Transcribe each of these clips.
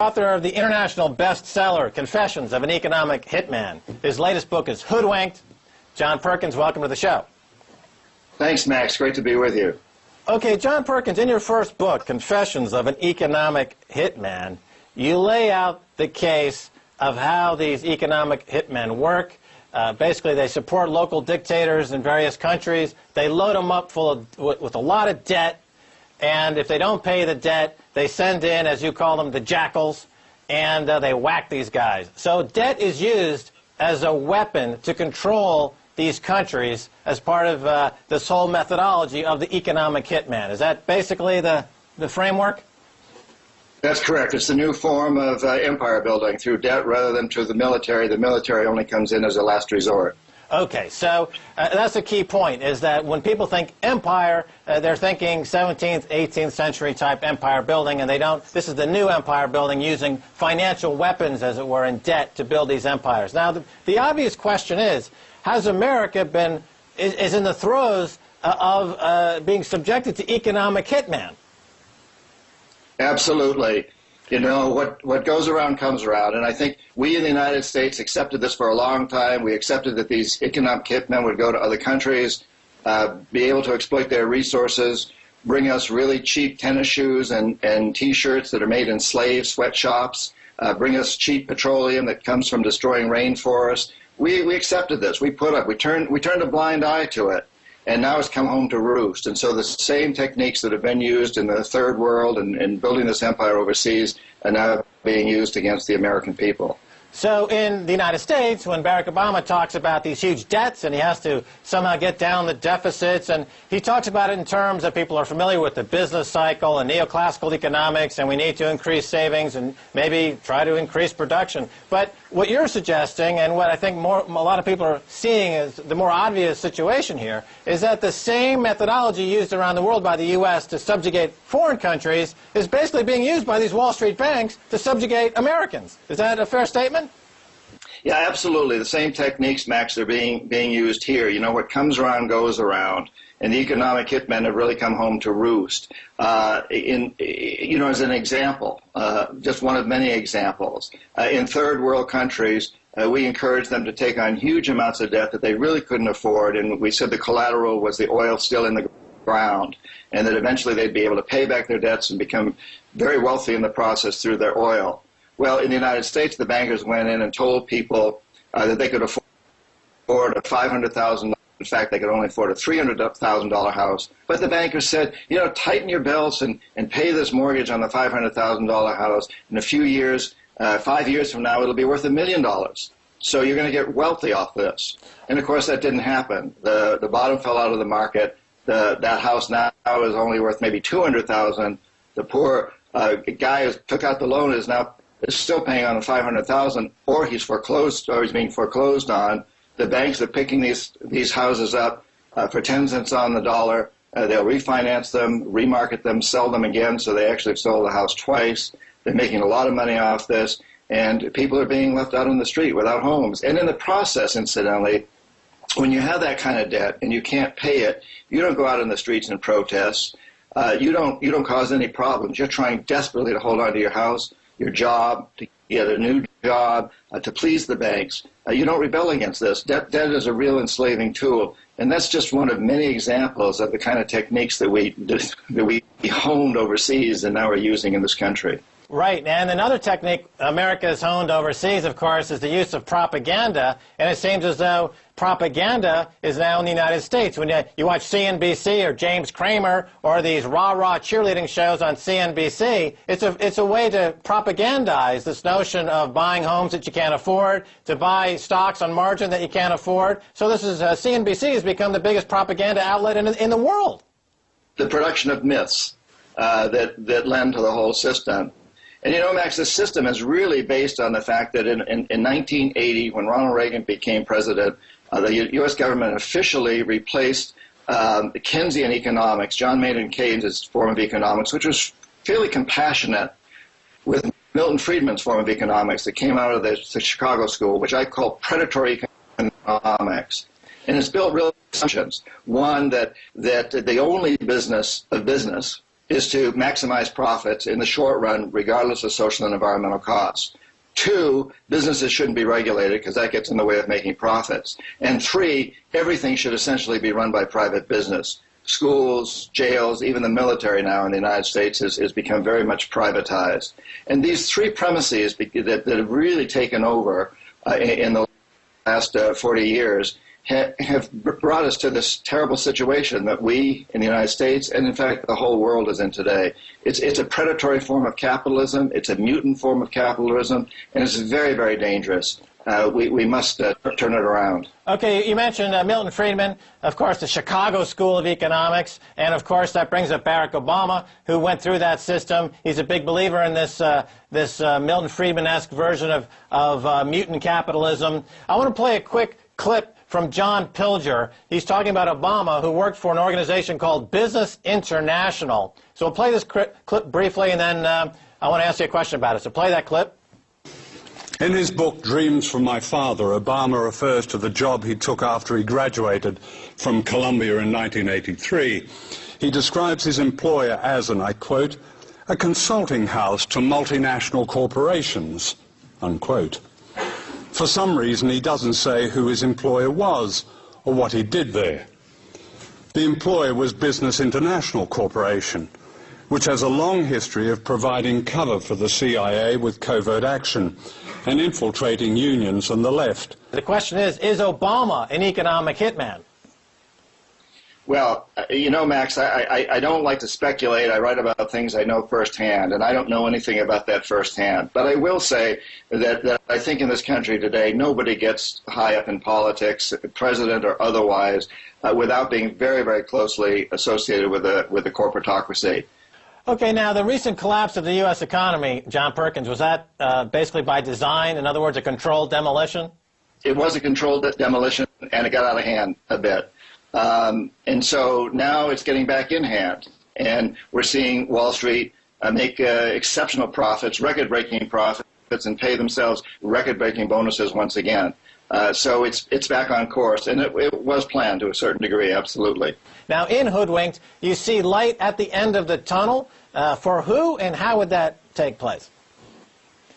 Author of the international bestseller, Confessions of an Economic Hitman. His latest book is Hoodwinked. John Perkins, welcome to the show. Thanks, Max. Great to be with you. Okay, John Perkins, in your first book, Confessions of an Economic Hitman, you lay out the case of how these economic hitmen work. Basically, they support local dictators in various countries. They load them up with a lot of debt, and if they don't pay the debt, they send in, as you call them, the jackals, and they whack these guys. So debt is used as a weapon to control these countries as part of this whole methodology of the economic hitman. Is that basically the framework? That's correct. It's the new form of empire building through debt rather than through the military. The military only comes in as a last resort. Okay, so that's a key point, is that when people think empire, they're thinking 17th, 18th century type empire building, and they don't. This is the new empire building using financial weapons, as it were, in debt to build these empires. Now, the obvious question is, has America is in the throes of being subjected to economic hitman? Absolutely. You know, what goes around comes around, and I think we in the United States accepted this for a long time. We accepted that these economic hitmen would go to other countries, be able to exploit their resources, bring us really cheap tennis shoes and T-shirts that are made in slave sweatshops, bring us cheap petroleum that comes from destroying rainforests. We accepted this. We turned a blind eye to it. And now it's come home to roost. And so the same techniques that have been used in the third world and building this empire overseas are now being used against the American people. So in the United States, when Barack Obama talks about these huge debts and he has to somehow get down the deficits, and he talks about it in terms that people are familiar with the business cycle and neoclassical economics, and we need to increase savings and maybe try to increase production. But what you're suggesting, and what I think a lot of people are seeing as the more obvious situation here, is that the same methodology used around the world by the U.S. to subjugate foreign countries is basically being used by these Wall Street banks to subjugate Americans. Is that a fair statement? Yeah, absolutely. The same techniques, Max, are being used here. You know, what comes around goes around, and the economic hitmen have really come home to roost. As an example, just one of many examples, in third world countries, we encouraged them to take on huge amounts of debt that they really couldn't afford, and we said the collateral was the oil still in the ground, and that eventually they'd be able to pay back their debts and become very wealthy in the process through their oil. Well, in the United States, the bankers went in and told people that they could afford a $500,000. In fact, they could only afford a $300,000 house. But the bankers said, you know, tighten your belts and pay this mortgage on the $500,000 house. In a few years, 5 years from now, it'll be worth $1 million. So you're going to get wealthy off this. And, of course, that didn't happen. The bottom fell out of the market. That house now is only worth maybe $200,000. The poor guy who took out the loan is still paying on the $500,000, or he's foreclosed, or he's being foreclosed on. The banks are picking these houses up for 10 cents on the dollar. They'll refinance them, remarket them, sell them again, so they actually have sold the house twice. They're making a lot of money off this, and people are being left out on the street without homes. And in the process, incidentally, when you have that kind of debt and you can't pay it, you don't go out in the streets and protest. You don't cause any problems. You're trying desperately to hold on to your house, your job, to get a new job, to please the banks. You don't rebel against this. Debt is a real enslaving tool, and that's just one of many examples of the kind of techniques that we honed overseas and now are using in this country. Right, and another technique America has honed overseas, of course, is the use of propaganda, and it seems as though propaganda is now in the United States. When you watch CNBC or James Cramer or these rah-rah cheerleading shows on CNBC, it's a way to propagandize this notion of buying homes that you can't afford, to buy stocks on margin that you can't afford. So this is CNBC has become the biggest propaganda outlet in the world. The production of myths that lend to the whole system. And you know, Max, this system is really based on the fact that in 1980, when Ronald Reagan became president, the U.S. government officially replaced Keynesian economics, John Maynard Keynes' form of economics, which was fairly compassionate, with Milton Friedman's form of economics that came out of the Chicago School, which I call predatory economics. And it's built real assumptions. One, that the only business of business is to maximize profits in the short run, regardless of social and environmental costs. 2, businesses shouldn't be regulated because that gets in the way of making profits. And 3, everything should essentially be run by private business. Schools, jails, even the military now in the United States has become very much privatized. And these 3 premises that have really taken over in the last 40 years have brought us to this terrible situation that we in the United States and in fact the whole world is in today. It's a predatory form of capitalism, it's a mutant form of capitalism, and it's very, very dangerous. We must turn it around. Okay, you mentioned Milton Friedman, of course, the Chicago School of Economics, and of course that brings up Barack Obama, who went through that system. He's a big believer in this Milton Friedman-esque version of mutant capitalism. I want to play a quick clip from John Pilger. He's talking about Obama, who worked for an organization called Business International. So we'll play this clip briefly, and then I want to ask you a question about it. So play that clip. In his book, Dreams from My Father, Obama refers to the job he took after he graduated from Columbia in 1983. He describes his employer as, and I quote, a consulting house to multinational corporations, unquote. For some reason, he doesn't say who his employer was or what he did there. The employer was Business International Corporation, which has a long history of providing cover for the CIA with covert action and infiltrating unions and the left. The question is Obama an economic hitman? Well, you know, Max, I don't like to speculate. I write about things I know firsthand, and I don't know anything about that firsthand. But I will say that I think in this country today, nobody gets high up in politics, president or otherwise, without being very, very closely associated with the corporatocracy. Okay, now the recent collapse of the U.S. economy, John Perkins, was that basically by design? In other words, a controlled demolition? It was a controlled demolition, and it got out of hand a bit. And so now it's getting back in hand, and we're seeing Wall Street make exceptional profits, record-breaking profits, and pay themselves record-breaking bonuses once again. So it's back on course, and it was planned to a certain degree, absolutely. Now, in Hoodwinked, you see light at the end of the tunnel. For who and how would that take place?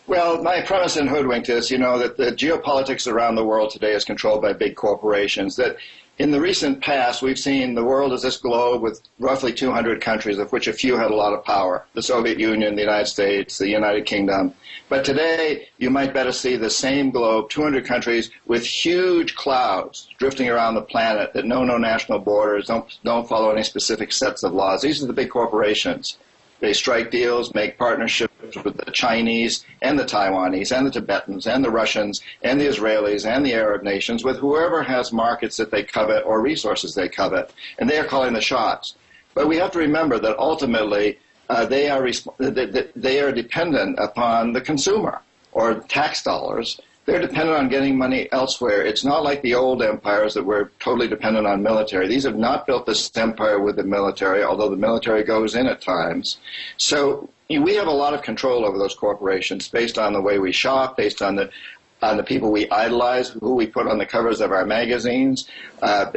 Well, my premise in Hoodwinked is, you know, that the geopolitics around the world today is controlled by big corporations, that in the recent past, we've seen the world as this globe with roughly 200 countries, of which a few had a lot of power, the Soviet Union, the United States, the United Kingdom. But today, you might better see the same globe, 200 countries, with huge clouds drifting around the planet that know no national borders, don't follow any specific sets of laws. These are the big corporations. They strike deals, make partnerships with the Chinese and the Taiwanese and the Tibetans and the Russians and the Israelis and the Arab nations, with whoever has markets that they covet or resources they covet. And they are calling the shots. But we have to remember that ultimately they are dependent upon the consumer or tax dollars. They're dependent on getting money elsewhere. It's not like the old empires that were totally dependent on military. These have not built this empire with the military, although the military goes in at times. So we have a lot of control over those corporations based on the way we shop, based on the people we idolize, who we put on the covers of our magazines,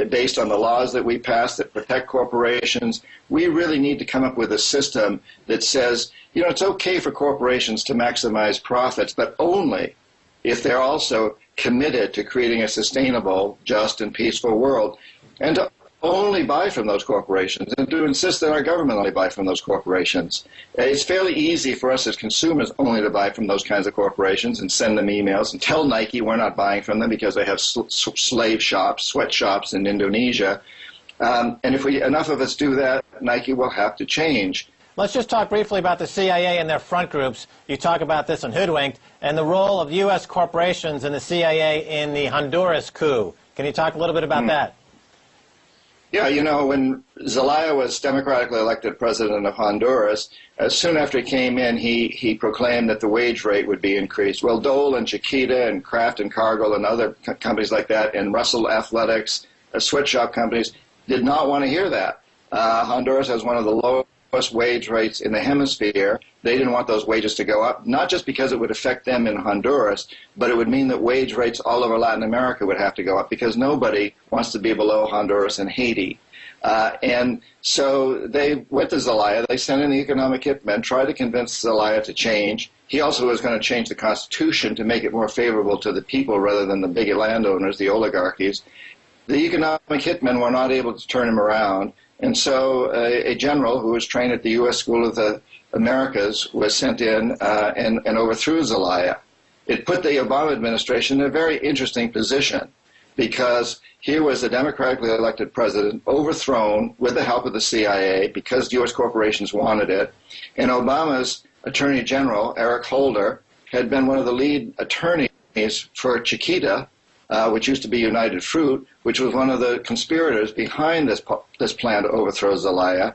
based on the laws that we pass that protect corporations. We really need to come up with a system that says, you know, it's okay for corporations to maximize profits, but only if they're also committed to creating a sustainable, just, and peaceful world, and to only buy from those corporations, and to insist that our government only buy from those corporations. It's fairly easy for us as consumers only to buy from those kinds of corporations and send them emails and tell Nike we're not buying from them because they have slave shops, sweatshops in Indonesia. And if enough of us do that, Nike will have to change. Let's just talk briefly about the CIA and their front groups. You talk about this in Hoodwinked, and the role of U.S. corporations and the CIA in the Honduras coup. Can you talk a little bit about that? Yeah, you know, when Zelaya was democratically elected president of Honduras, soon after he came in, he proclaimed that the wage rate would be increased. Well, Dole and Chiquita and Kraft and Cargill and other companies like that, and Russell Athletics, sweatshop companies, did not want to hear that. Honduras has one of the lowest wage rates in the hemisphere. They didn't want those wages to go up, not just because it would affect them in Honduras, but it would mean that wage rates all over Latin America would have to go up because nobody wants to be below Honduras and Haiti. And so they went to Zelaya. They sent in the economic hitmen, tried to convince Zelaya to change. He also was going to change the constitution to make it more favorable to the people rather than the big landowners, the oligarchies. The economic hitmen were not able to turn him around. And so a general who was trained at the U.S. School of the Americas was sent in and overthrew Zelaya. It put the Obama administration in a very interesting position, because here was a democratically elected president overthrown with the help of the CIA because U.S. corporations wanted it. And Obama's Attorney General, Eric Holder, had been one of the lead attorneys for Chiquita, which used to be United Fruit, which was one of the conspirators behind this plan to overthrow Zelaya.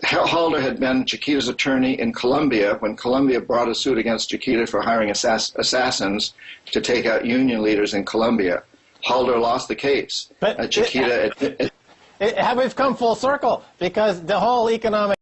Holder had been Chiquita's attorney in Colombia when Colombia brought a suit against Chiquita for hiring assassins to take out union leaders in Colombia. Halder lost the case. But Chiquita. we've come full circle, because the whole economic